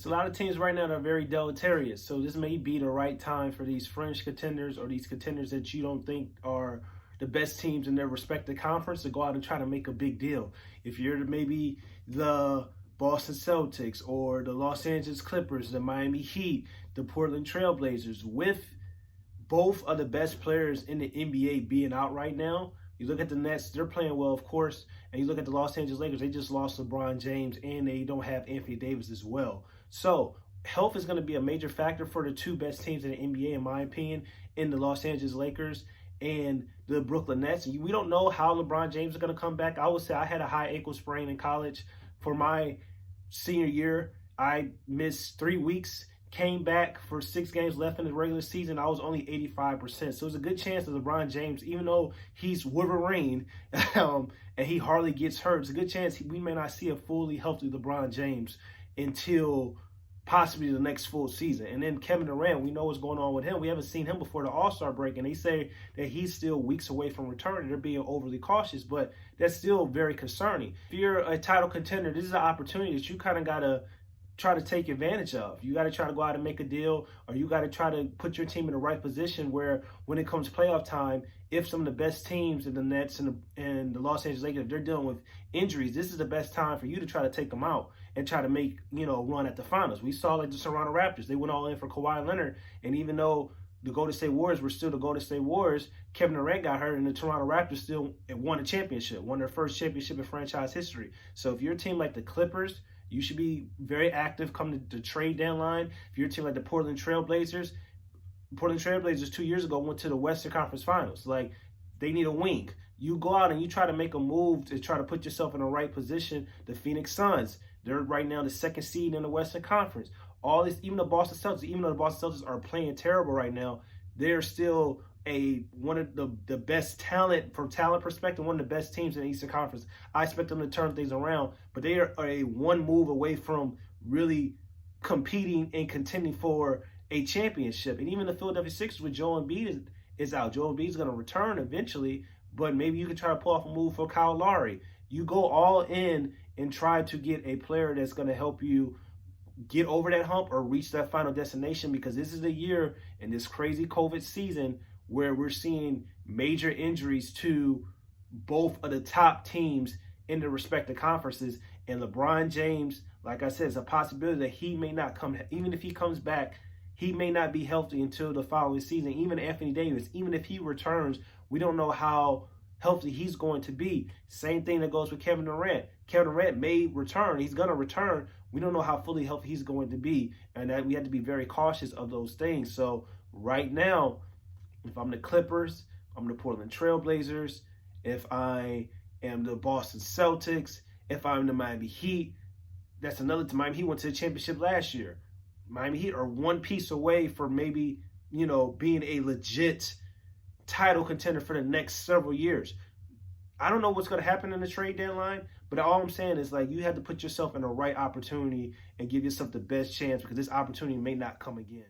It's a lot of teams right now that are very deleterious. So this may be the right time for these fringe contenders or these contenders that you don't think are the best teams in their respective conference to go out and try to make a big deal. If you're maybe the Boston Celtics or the Los Angeles Clippers, the Miami Heat, the Portland Trailblazers, with both of the best players in the NBA being out right now. You look at the Nets, they're playing well, of course, and you look at the Los Angeles Lakers, they just lost LeBron James, and they don't have Anthony Davis as well. So health is going to be a major factor for the two best teams in the NBA, in my opinion, in the Los Angeles Lakers and the Brooklyn Nets. We don't know how LeBron James is going to come back. I would say I had a high ankle sprain in college for my senior year. I missed 3 weeks. Came back for 6 games left in the regular season. I was only 85%. So it's a good chance that LeBron James, even though he's Wolverine and he hardly gets hurt, it's a good chance we may not see a fully healthy LeBron James until possibly the next full season. And then Kevin Durant, we know what's going on with him. We haven't seen him before the All-Star break, and they say that he's still weeks away from returning. They're being overly cautious, but that's still very concerning. If you're a title contender, this is an opportunity that you kind of got to try to take advantage of. You got to try to go out and make a deal, or you got to try to put your team in the right position where when it comes playoff time, if some of the best teams in the Nets and the Los Angeles Lakers, if they're dealing with injuries, this is the best time for you to try to take them out and try to make, run at the finals. We saw like the Toronto Raptors. They went all in for Kawhi Leonard, and even though the Golden State Warriors were still the Golden State Warriors, Kevin Durant got hurt, and the Toronto Raptors still won a championship, won their first championship in franchise history. So if you're a team like the Clippers, you should be very active come to the trade deadline. If you're a team like the Portland Trailblazers 2 years ago went to the Western Conference Finals. Like, they need a wing. You go out and you try to make a move to try to put yourself in the right position. The Phoenix Suns, they're right now the second seed in the Western Conference. All this, even the Boston Celtics, even though the Boston Celtics are playing terrible right now, they're still one of the best talent, from talent perspective, one of the best teams in the Eastern Conference. I expect them to turn things around, but they are a one move away from really competing and contending for a championship. And even the Philadelphia Sixers with Joel Embiid is out. Joel Embiid is going to return eventually, but maybe you can try to pull off a move for Kyle Lowry. You go all in and try to get a player that's going to help you get over that hump or reach that final destination, because this is the year in this crazy COVID season where we're seeing major injuries to both of the top teams in the respective conferences. And LeBron James, like I said, it's a possibility that he may not come. Even if he comes back, he may not be healthy until the following season. Even Anthony Davis, even if he returns, we don't know how healthy he's going to be. Same thing that goes with Kevin Durant. Kevin Durant may return. He's going to return. We don't know how fully healthy he's going to be. And that we have to be very cautious of those things. So right now, if I'm the Clippers, I'm the Portland Trailblazers, if I am the Boston Celtics, if I'm the Miami Heat, that's another team. Miami Heat went to the championship last year. Miami Heat are one piece away from maybe, being a legit title contender for the next several years. I don't know what's going to happen in the trade deadline, but all I'm saying is, like, you have to put yourself in the right opportunity and give yourself the best chance, because this opportunity may not come again.